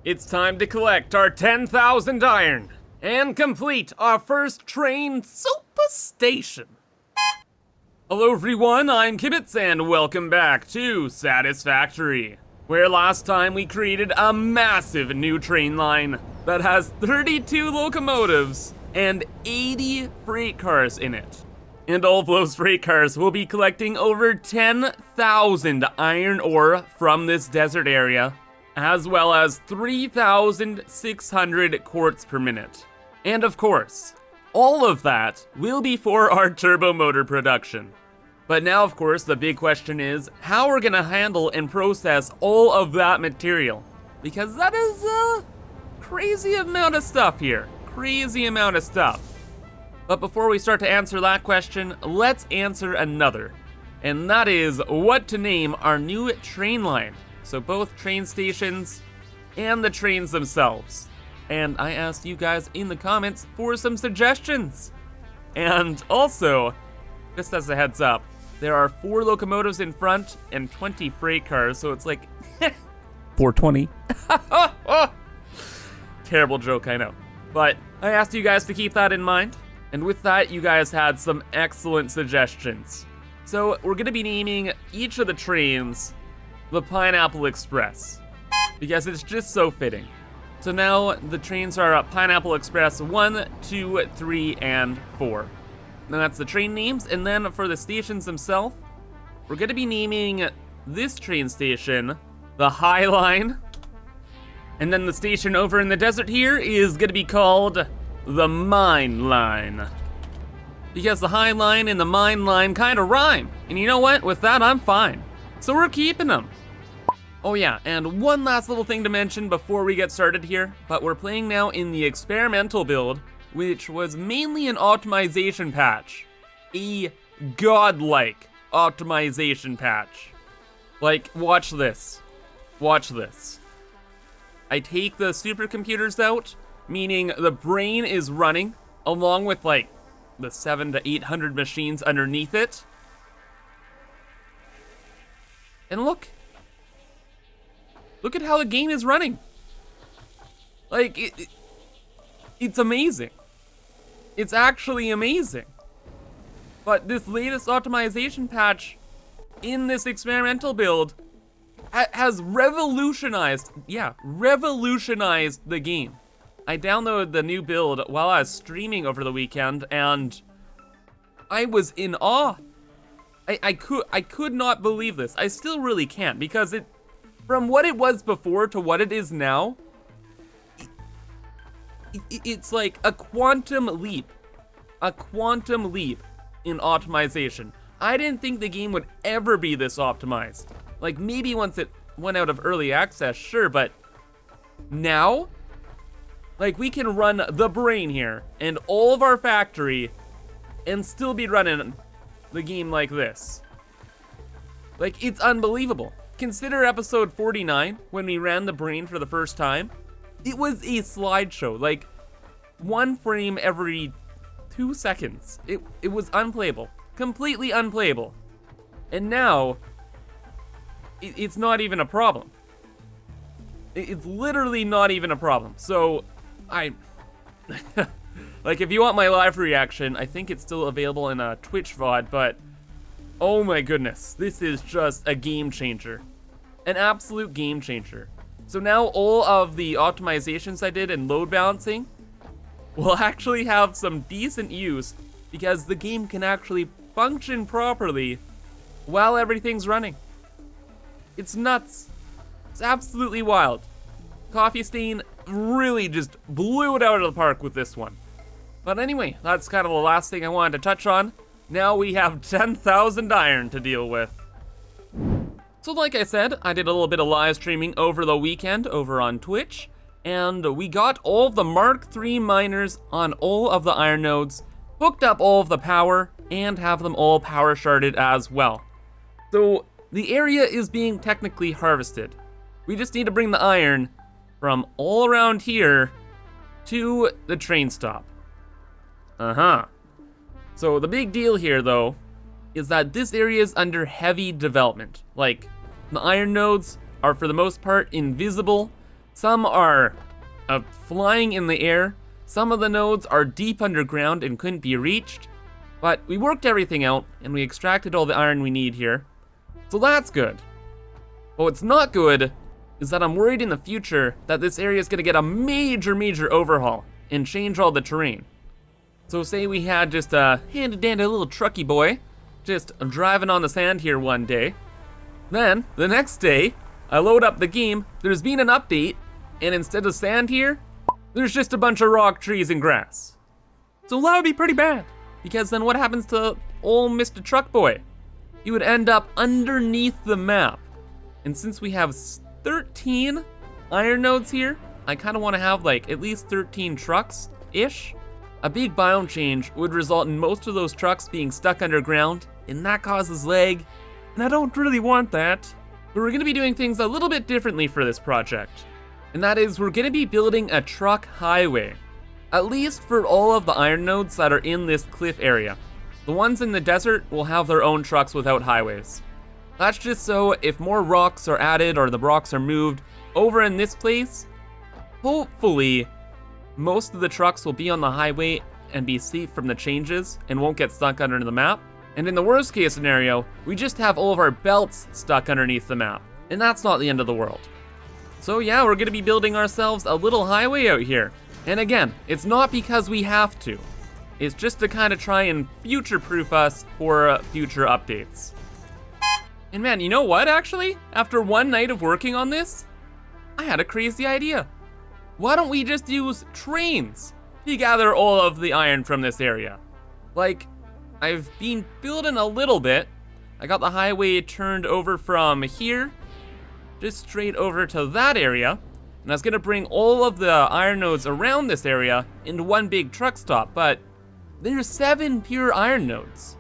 It's time to collect our 10,000 iron and complete our first train super station. Hello everyone, I'm Kibitz and welcome back to Satisfactory, where last time we created a massive new train line that has 32 locomotives and 80 freight cars in it. And all of those freight cars will be collecting over 10,000 iron ore from this desert area, as well as 3,600 quartz per minute. And of course, all of that will be for our turbo motor production. But now, of course, the big question is how we're gonna handle and process all of that material. Because that is a crazy amount of stuff here. Crazy amount of stuff. But before we start to answer that question, let's answer another. And that is what to name our new train line. So both train stations and the trains themselves. And I asked you guys in the comments for some suggestions. And also, just as a heads up, there are 4 locomotives in front and 20 freight cars, so it's like 420. Terrible joke, I know. But I asked you guys to keep that in mind. And with that, you guys had some excellent suggestions. So we're gonna be naming each of the trains the Pineapple Express, because it's just so fitting. So now the trains are Pineapple Express 1, 2, 3, and 4. Now that's the train names, and then for the stations themselves, we're gonna be naming this train station the High Line, and then the station over in the desert here is gonna be called the Mine Line. Because the High Line and the Mine Line kinda rhyme, and you know what? With that, I'm fine. So we're keeping them. Oh yeah, and one last little thing to mention before we get started here, but we're playing now in the experimental build, which was mainly an optimization patch. A godlike optimization patch. Like, watch this. Watch this. I take the supercomputers out, meaning the brain is running, along with like the 700 to 800 machines underneath it. And look at how the game is running. Like, it's amazing. It's actually amazing. But this latest optimization patch in this experimental build has revolutionized the game. I downloaded the new build while I was streaming over the weekend, and I was in awe. I could not believe this. I still really can't, because from what it was before to what it is now, it's like a quantum leap. A quantum leap in optimization. I didn't think the game would ever be this optimized. Like, maybe once it went out of early access, sure, but now, like, we can run the brain here and all of our factory and still be running the game like this. Like, it's unbelievable. Consider episode 49, when we ran the brain for the first time. It was a slideshow, like 1 frame every 2 seconds. It was unplayable, completely unplayable. And now, it's not even a problem. It's literally not even a problem. So, like, if you want my live reaction, I think it's still available in a Twitch VOD, but oh my goodness, this is just a game changer. An absolute game changer. So now all of the optimizations I did in load balancing will actually have some decent use, because the game can actually function properly while everything's running. It's nuts. It's absolutely wild. Coffee Stain really just blew it out of the park with this one. But anyway, that's kind of the last thing I wanted to touch on. Now we have 10,000 iron to deal with. So like I said, I did a little bit of live streaming over the weekend over on Twitch, and we got all of the Mark III miners on all of the iron nodes, hooked up all of the power, and have them all power sharded as well. So the area is being technically harvested. We just need to bring the iron from all around here to the train stop. So the big deal here though is that this area is under heavy development. Like, the iron nodes are for the most part invisible, Some are flying in the air. Some of the nodes are deep underground and couldn't be reached. But we worked everything out and we extracted all the iron we need here. So that's good. But what's not good is that I'm worried in the future that this area is gonna get a major overhaul and change all the terrain. So say we had just a handy-dandy little trucky boy just driving on the sand here one day. Then, the next day, I load up the game, there's been an update, and instead of sand here, there's just a bunch of rock, trees, and grass. So that would be pretty bad, because then what happens to old Mr. Truck Boy? He would end up underneath the map. And since we have 13 iron nodes here, I kind of want to have like at least 13 trucks-ish. A big biome change would result in most of those trucks being stuck underground, and that causes lag, and I don't really want that. But we're gonna be doing things a little bit differently for this project. And that is, we're gonna be building a truck highway. At least for all of the iron nodes that are in this cliff area. The ones in the desert will have their own trucks without highways. That's just so if more rocks are added or the rocks are moved over in this place, hopefully most of the trucks will be on the highway and be safe from the changes and won't get stuck under the map. And in the worst case scenario, we just have all of our belts stuck underneath the map. And that's not the end of the world. So yeah, we're gonna be building ourselves a little highway out here. And again, it's not because we have to. It's just to kind of try and future-proof us for future updates. And man, you know what actually? After one night of working on this, I had a crazy idea. Why don't we just use trains to gather all of the iron from this area? Like, I've been building a little bit. I got the highway turned over from here, just straight over to that area. And I was gonna bring all of the iron nodes around this area into one big truck stop, but there's 7 pure iron nodes.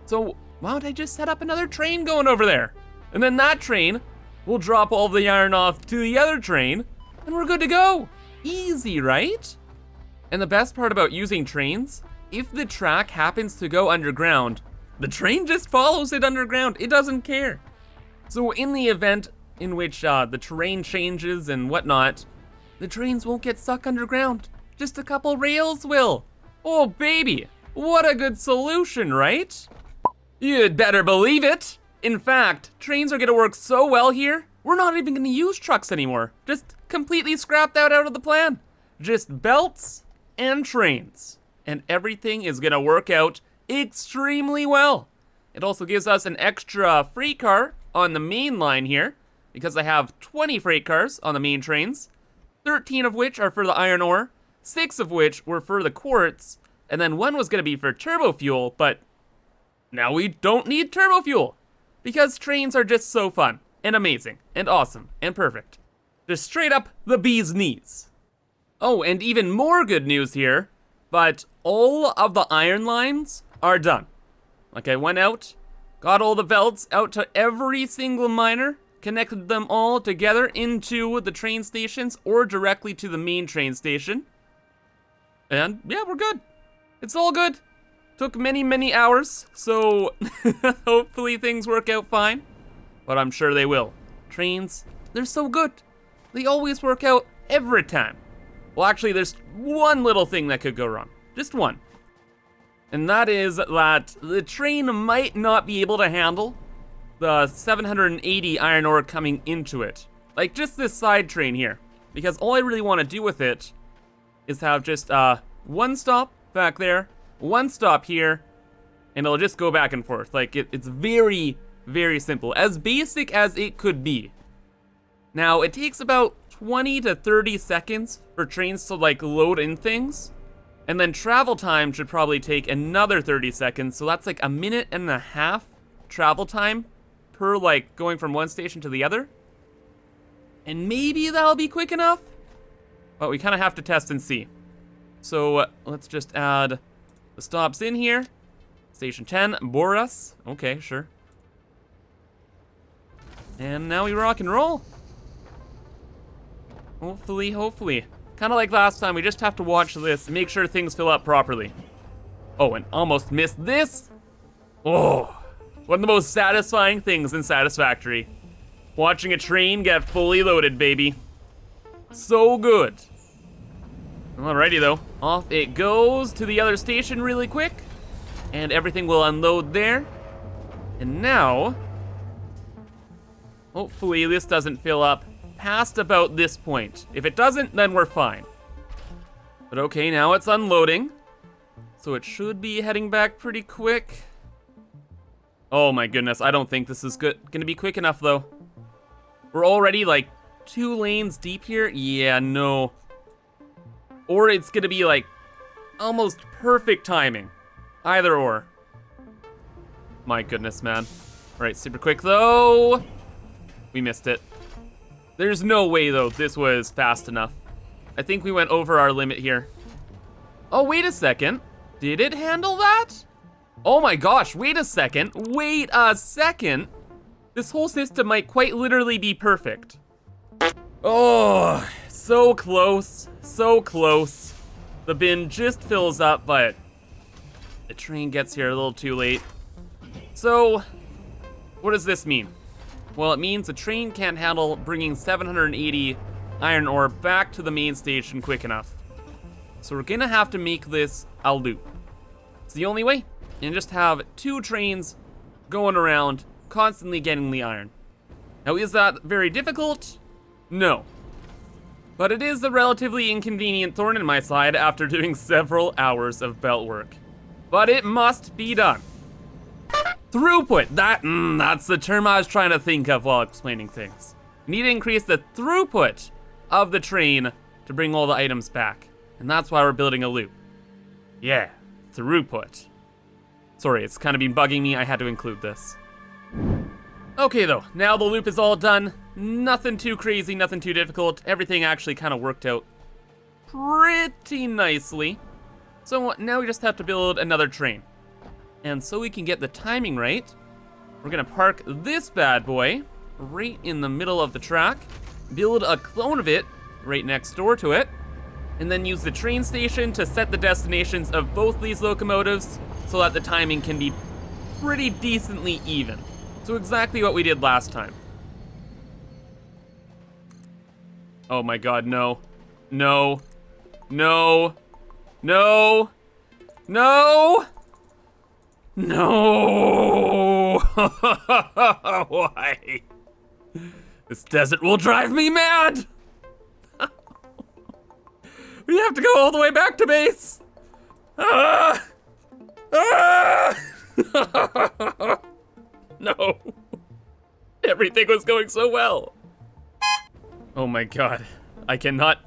So why don't I just set up another train going over there? And then that train will drop all the iron off to the other train, and we're good to go. Easy, right? And the best part about using trains, if the track happens to go underground, the train just follows it underground. It doesn't care. So in the event in which the terrain changes and whatnot, the trains won't get stuck underground. Just a couple rails will. Oh baby, what a good solution, right? You'd better believe it. In fact, trains are gonna work so well here, we're not even gonna use trucks anymore. Just completely scrap that out of the plan. Just belts and trains. And everything is gonna work out extremely well. It also gives us an extra freight car on the main line here, because I have 20 freight cars on the main trains, 13 of which are for the iron ore, 6 of which were for the quartz, and then 1 was gonna be for turbo fuel, but now we don't need turbo fuel, because trains are just so fun, and amazing, and awesome, and perfect. Just straight up the bee's knees. Oh, and even more good news here, but all of the iron lines are done. Like I went out, got all the belts out to every single miner, connected them all together into the train stations or directly to the main train station. And yeah, we're good. It's all good. Took many hours, so hopefully things work out fine. But I'm sure they will. Trains, they're so good. They always work out every time. Well, actually, there's one little thing that could go wrong. Just one. And that is that the train might not be able to handle the 780 iron ore coming into it. Like just this side train here. Because all I really want to do with it is have just one stop back there, one stop here, and it'll just go back and forth. Like it's very simple. As basic as it could be. Now, it takes about 20 to 30 seconds for trains to like load in things. And then travel time should probably take another 30 seconds. So that's like 1.5 minutes travel time per like going from one station to the other. And maybe that'll be quick enough, but we kind of have to test and see. So let's just add the stops in here. Station 10, Boras. Okay, sure. And now we rock and roll. Hopefully. Kind of like last time, we just have to watch this and make sure things fill up properly. Oh, and almost missed this. Oh, one of the most satisfying things in Satisfactory. Watching a train get fully loaded, baby. So good. Alrighty though, off it goes to the other station really quick, and everything will unload there. And now, hopefully this doesn't fill up past about this point. If it doesn't, then we're fine. But okay, now it's unloading, so it should be heading back pretty quick. Oh my goodness, I don't think this is gonna be quick enough though. We're already like 2 lanes deep here. Yeah, no. Or it's gonna be like almost perfect timing. Either or. My goodness, man. All right, super quick though. We missed it. There's no way though this was fast enough. I think we went over our limit here. Oh, wait a second. Did it handle that? Oh my gosh, wait a second. Wait a second. This whole system might quite literally be perfect. Oh, so close, so close. The bin just fills up, but the train gets here a little too late. So, what does this mean? Well, it means the train can't handle bringing 780 iron ore back to the main station quick enough. So we're gonna have to make this a loop. It's the only way, and just have 2 trains going around, constantly getting the iron. Now, is that very difficult? No. But it is a relatively inconvenient thorn in my side after doing several hours of belt work. But it must be done. Throughput, that's the term I was trying to think of while explaining things. We need to increase the throughput of the train to bring all the items back. And that's why we're building a loop. Yeah, throughput. Sorry, it's kind of been bugging me, I had to include this. Okay though, now the loop is all done. Nothing too crazy, nothing too difficult. Everything actually kind of worked out pretty nicely. So now we just have to build another train. And so we can get the timing right, we're gonna park this bad boy right in the middle of the track, build a clone of it right next door to it, and then use the train station to set the destinations of both these locomotives so that the timing can be pretty decently even. So exactly what we did last time. Oh my god, no. No. No. No. No. No. Why? This desert will drive me mad. We have to go all the way back to base. Ah. Ah. No. Everything was going so well. Oh my god. I cannot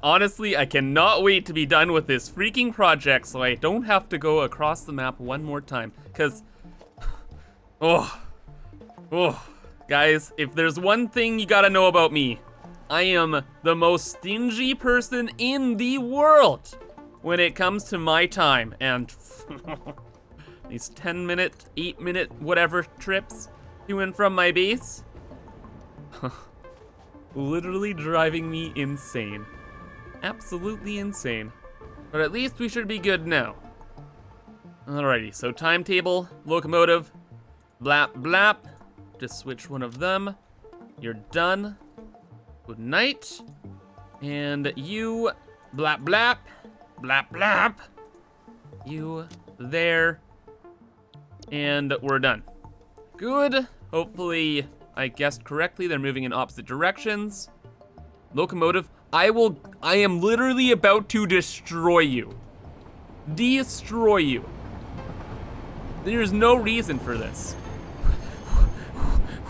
wait to be done with this freaking project so I don't have to go across the map one more time. Cause, guys, if there's one thing you gotta know about me, I am the most stingy person in the world when it comes to my time. And these 10-minute, 8-minute, whatever trips to and from my base, literally driving me insane. Absolutely insane. But at least we should be good now. Alrighty, so timetable, locomotive, blap blap. Just switch one of them. You're done. Good night. And you, blap blap, blap blap. You there. And we're done. Good. Hopefully I guessed correctly. They're moving in opposite directions. Locomotive, I am literally about to destroy you. Destroy you. There's no reason for this.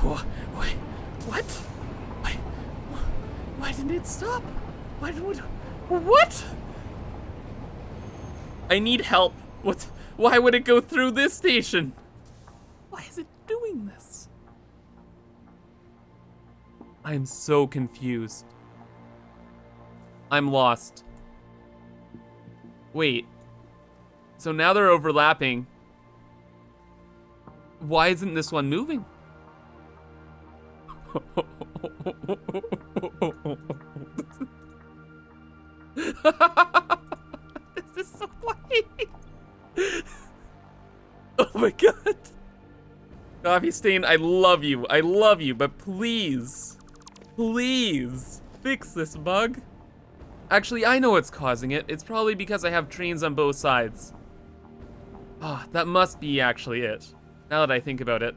What? Why didn't it stop? What? I need help. Why would it go through this station? Why is it doing this? I'm so confused. I'm lost. Wait. So now they're overlapping. Why isn't this one moving? This is so funny. Oh my god. Coffee Stain, I love you, but please fix this bug. Actually, I know what's causing it. It's probably because I have trains on both sides. Ah, that must be actually it. Now that I think about it.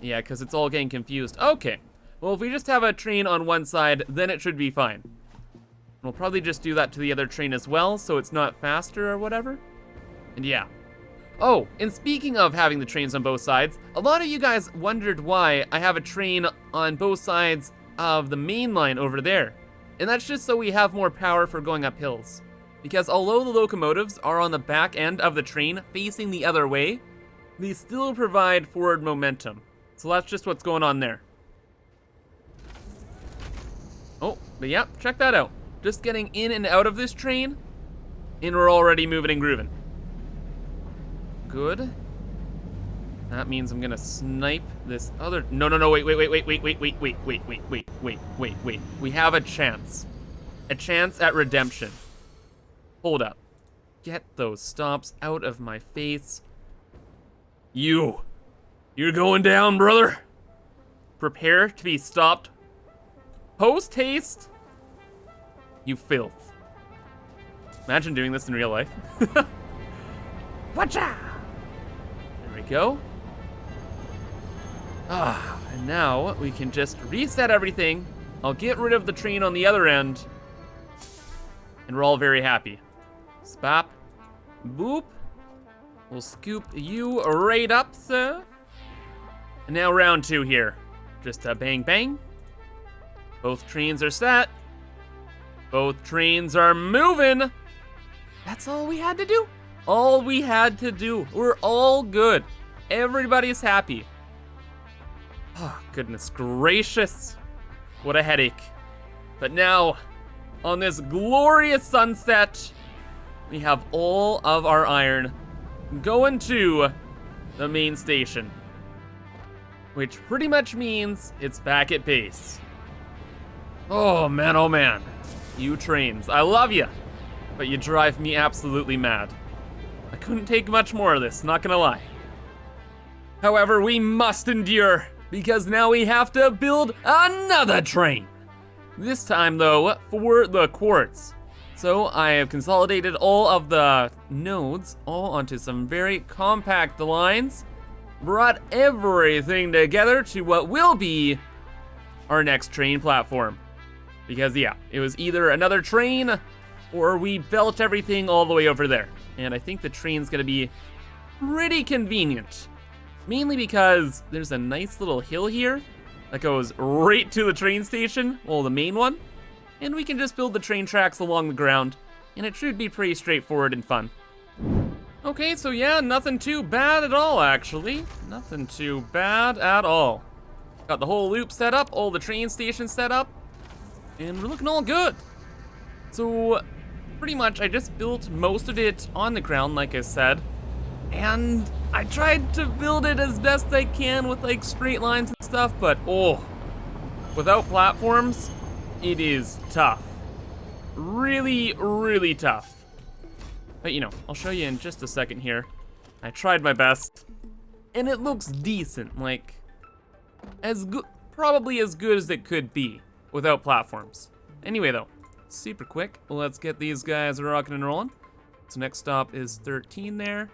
Yeah, because it's all getting confused. Okay. Well, if we just have a train on one side, then it should be fine. We'll probably just do that to the other train as well, so it's not faster or whatever. And yeah. Oh, and speaking of having the trains on both sides, a lot of you guys wondered why I have a train on both sides of the main line over there. And that's just so we have more power for going up hills. Because although the locomotives are on the back end of the train facing the other way, they still provide forward momentum. So that's just what's going on there. Oh, but yeah, check that out. Just getting in and out of this train, and we're already moving and grooving. Good. That means I'm gonna snipe this other. No, wait. We have a chance. A chance at redemption. Hold up. Get those stops out of my face. You're going down, brother. Prepare to be stopped. Post haste. You filth. Imagine doing this in real life. Watcha! There we go. Ah, and now we can just reset everything. I'll get rid of the train on the other end. And we're all very happy. Spap. Boop. We'll scoop you right up, sir. And now round 2 here. Just a bang bang. Both trains are set. Both trains are moving. That's all we had to do. All we had to do. We're all good. Everybody's happy. Oh, goodness gracious. What a headache. But now, on this glorious sunset, we have all of our iron going to the main station. Which pretty much means it's back at base. Oh man. You trains, I love you, but you drive me absolutely mad. I couldn't take much more of this, not gonna lie. However, we must endure, because now we have to build another train. This time though, for the Quartz. So I have consolidated all of the nodes all onto some very compact lines, brought everything together to what will be our next train platform. Because yeah, it was either another train or we built everything all the way over there. And I think the train's gonna be pretty convenient. Mainly because there's a nice little hill here that goes right to the train station, well, the main one. And we can just build the train tracks along the ground, and it should be pretty straightforward and fun. Okay, so yeah, nothing too bad at all, actually. Nothing too bad at all. Got the whole loop set up, all the train stations set up, and we're looking all good. So, pretty much, I just built most of it on the ground, like I said, and I tried to build it as best I can with like straight lines and stuff, but oh, without platforms, it is tough. Really, really tough. But you know, I'll show you in just a second here. I tried my best, and it looks decent, like as good, probably as good as it could be without platforms. Anyway though, super quick, let's get these guys rocking and rolling. So next stop is 13 there.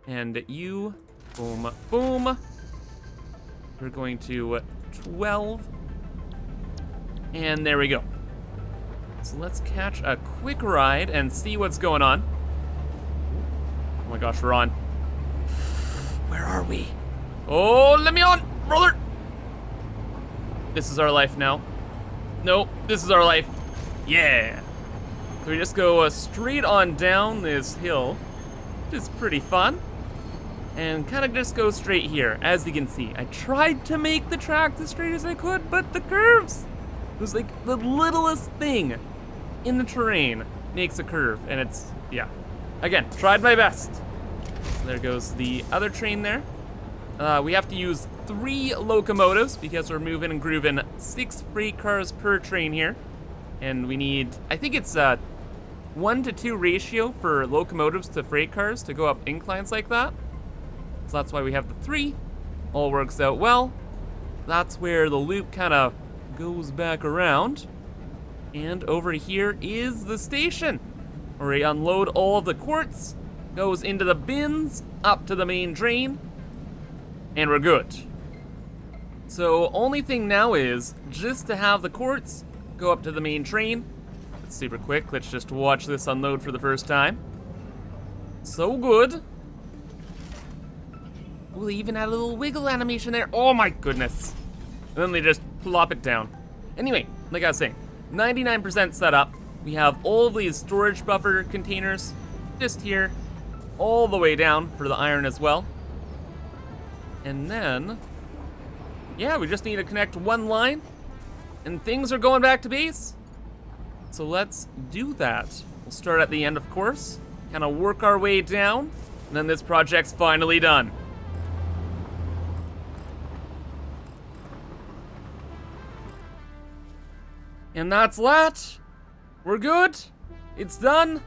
And you, boom, boom. We're going to 12. And there we go. So let's catch a quick ride and see what's going on. Oh my gosh, we're on. Where are we? Oh, let me on, brother. This is our life now. Nope, this is our life. Yeah. So we just go straight on down this hill, which is pretty fun. And kind of just go straight here, as you can see. I tried to make the track as straight as I could, but the curves, it was like the littlest thing in the terrain makes a curve, and it's, yeah. Again, tried my best. So there goes the other train there. We have to use 3 locomotives because we're moving and grooving 6 freight cars per train here. And we need, I think it's a 1-to-2 ratio for locomotives to freight cars to go up inclines like that. So that's why we have the 3. All works out well. That's where the loop kind of goes back around. And over here is the station, where we unload all of the quartz, goes into the bins, up to the main train, and we're good. So only thing now is just to have the quartz go up to the main train. It's super quick. Let's just watch this unload for the first time. So good. Oh, they even had a little wiggle animation there. Oh my goodness. And then they just plop it down. Anyway, like I was saying, 99% set up. We have all of these storage buffer containers just here, all the way down for the iron as well. And then, yeah, we just need to connect one line and things are going back to base. So let's do that. We'll start at the end, of course, kind of work our way down, and then this project's finally done. And that's that. We're good. It's done.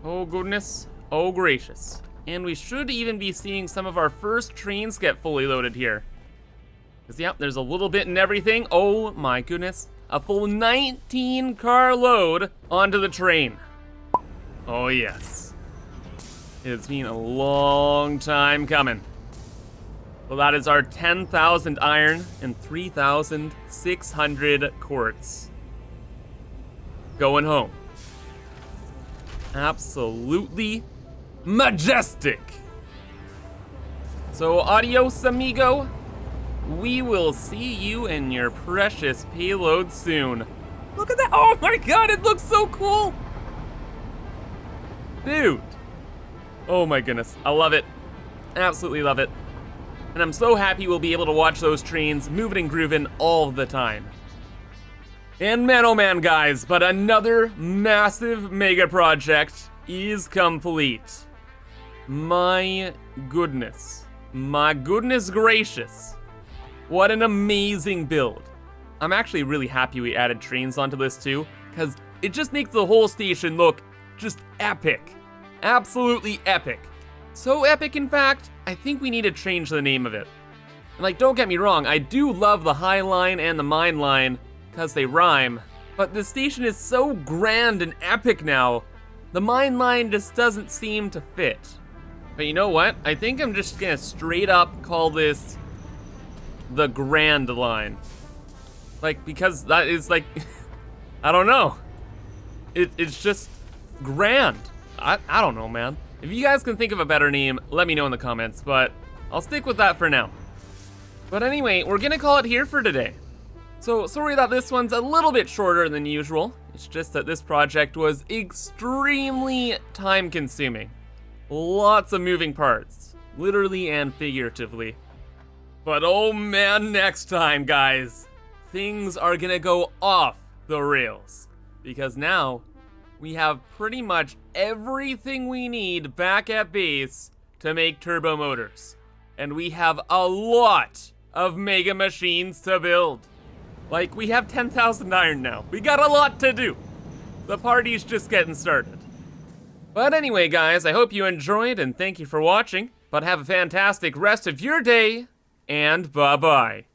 Oh goodness. Oh gracious. And we should even be seeing some of our first trains get fully loaded here. Because, yep, there's a little bit in everything. Oh my goodness. A full 19 car load onto the train. Oh yes. It's been a long time coming. Well, that is our 10,000 iron and 3,600 quartz. Going home. Absolutely majestic. So adios, amigo. We will see you in your precious payload soon. Look at that. Oh my god, it looks so cool. Dude. Oh my goodness, I love it. Absolutely love it. And I'm so happy we'll be able to watch those trains moving and grooving all the time. And man, oh man, guys, but another massive mega project is complete. My goodness. My goodness gracious. What an amazing build. I'm actually really happy we added trains onto this too, because it just makes the whole station look just epic. Absolutely epic. So epic, in fact, I think we need to change the name of it. And like, don't get me wrong, I do love the High Line and the Mine Line, because they rhyme, but the station is so grand and epic now, the Mine Line just doesn't seem to fit. But you know what? I think I'm just gonna straight up call this the Grand Line. Like, because that is like, I don't know. It's just grand. I don't know, man. If you guys can think of a better name, let me know in the comments, but I'll stick with that for now. But anyway, we're gonna call it here for today. So sorry that this one's a little bit shorter than usual. It's just that this project was extremely time consuming. Lots of moving parts, literally and figuratively. But oh man, next time, guys, things are gonna go off the rails. Because now, we have pretty much everything we need back at base to make turbo motors. And we have a lot of mega machines to build. Like, we have 10,000 iron now. We got a lot to do. The party's just getting started. But anyway, guys, I hope you enjoyed and thank you for watching. But have a fantastic rest of your day, and bye-bye.